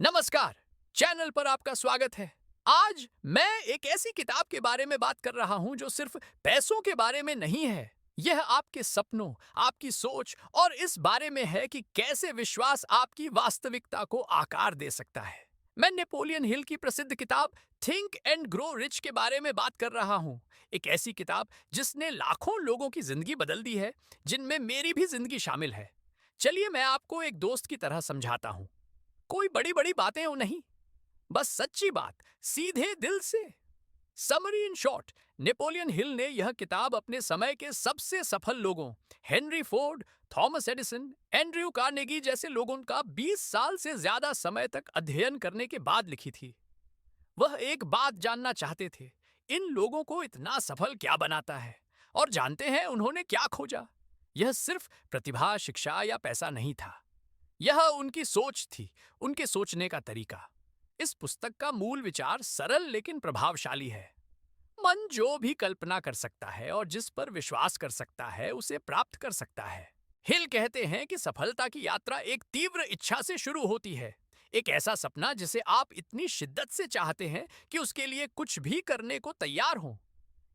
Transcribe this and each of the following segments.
नमस्कार। चैनल पर आपका स्वागत है। आज मैं एक ऐसी किताब के बारे में बात कर रहा हूं जो सिर्फ पैसों के बारे में नहीं है। यह आपके सपनों, आपकी सोच और इस बारे में है कि कैसे विश्वास आपकी वास्तविकता को आकार दे सकता है। मैं नेपोलियन हिल की प्रसिद्ध किताब थिंक एंड ग्रो रिच के बारे में बात कर रहा हूं। एक ऐसी किताब जिसने लाखों लोगों की जिंदगी बदल दी है, जिनमें मेरी भी जिंदगी शामिल है। चलिए मैं आपको एक दोस्त की तरह समझाता हूं। कोई बड़ी बड़ी बातें हो नहीं, बस सच्ची बात, सीधे दिल से। Summary in short, Napoleon Hill ने यह किताब अपने समय के सबसे सफल लोगों, Henry Ford, Thomas Edison, Andrew Carnegie जैसे लोगों का 20 साल से ज्यादा समय तक अध्ययन करने के बाद लिखी थी। वह एक बात जानना चाहते थे, इन लोगों को इतना सफल क्या बनाता है? और जानते हैं उन्होंने क्या खोजा? यह सिर्फ प्रतिभा, शिक्षा या पैसा नहीं था। यह उनकी सोच थी, उनके सोचने का तरीका। इस पुस्तक का मूल विचार सरल लेकिन प्रभावशाली है। मन जो भी कल्पना कर सकता है और जिस पर विश्वास कर सकता है, उसे प्राप्त कर सकता है। हिल कहते हैं कि सफलता की यात्रा एक तीव्र इच्छा से शुरू होती है। एक ऐसा सपना जिसे आप इतनी शिद्दत से चाहते हैं कि उसके लिए कुछ भी करने को तैयार हो।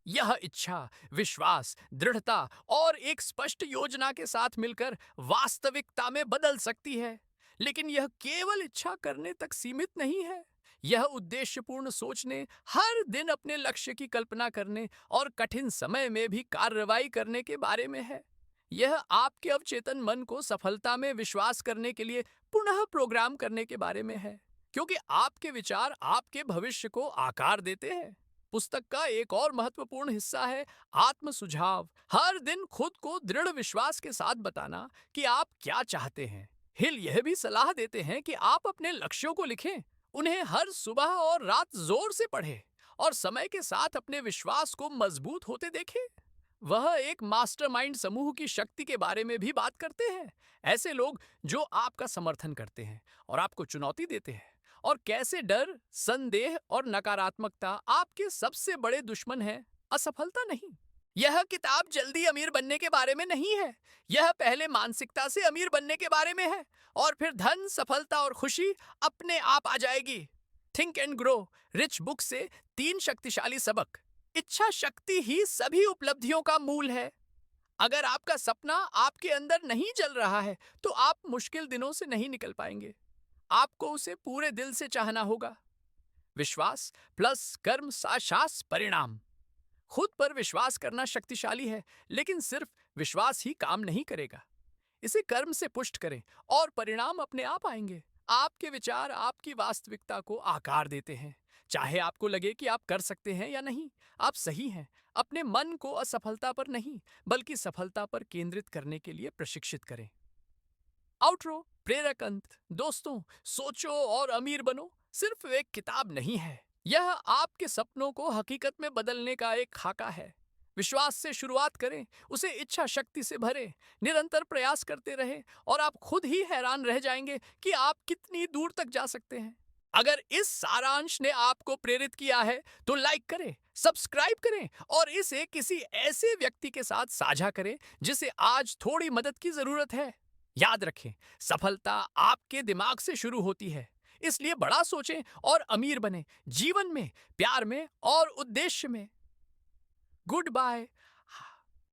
यह इच्छा, विश्वास, दृढ़ता और एक स्पष्ट योजना के साथ मिलकर वास्तविकता में बदल सकती है। लेकिन यह केवल इच्छा करने तक सीमित नहीं है। यह उद्देश्यपूर्ण सोचने, हर दिन अपने लक्ष्य की कल्पना करने और कठिन समय में भी कार्रवाई करने के बारे में है। यह आपके अवचेतन मन को सफलता में विश्वास करने के लिए पुनः प्रोग्राम करने के बारे में है, क्योंकि आपके विचार आपके भविष्य को आकार देते हैं। पुस्तक का एक और महत्वपूर्ण हिस्सा है आत्म सुझाव। हर दिन खुद को दृढ़ विश्वास के साथ बताना कि आप क्या चाहते हैं। हिल यह भी सलाह देते हैं कि आप अपने लक्ष्यों को लिखें, उन्हें हर सुबह और रात जोर से पढ़ें और समय के साथ अपने विश्वास को मजबूत होते देखें। वह एक मास्टरमाइंड समूह की शक्ति के बारे में भी बात करते हैं। ऐसे लोग जो आपका समर्थन करते हैं और आपको चुनौती देते हैं, और कैसे डर, संदेह और नकारात्मकता आपके सबसे बड़े दुश्मन हैं, असफलता नहीं। यह किताब जल्दी अमीर बनने के बारे में नहीं है। यह पहले मानसिकता से अमीर बनने के बारे में है, और फिर धन, सफलता और खुशी अपने आप आ जाएगी। Think and grow rich book से 3 शक्तिशाली सबक। इच्छा शक्ति ही सभी उपलब्धियों का मूल है। अगर आपका सपना आपके अंदर नहीं जल रहा है, तो आप मुश्किल दिनों से नहीं निकल पाएंगे। आपको उसे पूरे दिल से चाहना होगा। विश्वास प्लस कर्म साक्षात परिणाम। खुद पर विश्वास करना शक्तिशाली है, लेकिन सिर्फ विश्वास ही काम नहीं करेगा। इसे कर्म से पुष्ट करें और परिणाम अपने आप आएंगे। आपके विचार आपकी वास्तविकता को आकार देते हैं। चाहे आपको लगे कि आप कर सकते हैं या नहीं, आप सही हैं। अपने मन को असफलता पर नहीं, बल्कि सफलता पर केंद्रित करने के लिए प्रशिक्षित करें। आउटरो, प्रेरक अंत। दोस्तों, सोचो और अमीर बनो सिर्फ एक किताब नहीं है। यह आपके सपनों को हकीकत में बदलने का एक खाका है। विश्वास से शुरुआत करें, उसे इच्छा शक्ति से भरें, निरंतर प्रयास करते रहें, और आप खुद ही हैरान रह जाएंगे कि आप कितनी दूर तक जा सकते हैं। अगर इस सारांश ने आपको प्रेरित किया है, तो लाइक करें, सब्सक्राइब करें और इसे किसी ऐसे व्यक्ति के साथ साझा करें जिसे आज थोड़ी मदद की जरूरत है। याद रखें, सफलता आपके दिमाग से शुरू होती है। इसलिए बड़ा सोचें और अमीर बनें, जीवन में, प्यार में और उद्देश्य में। Good bye.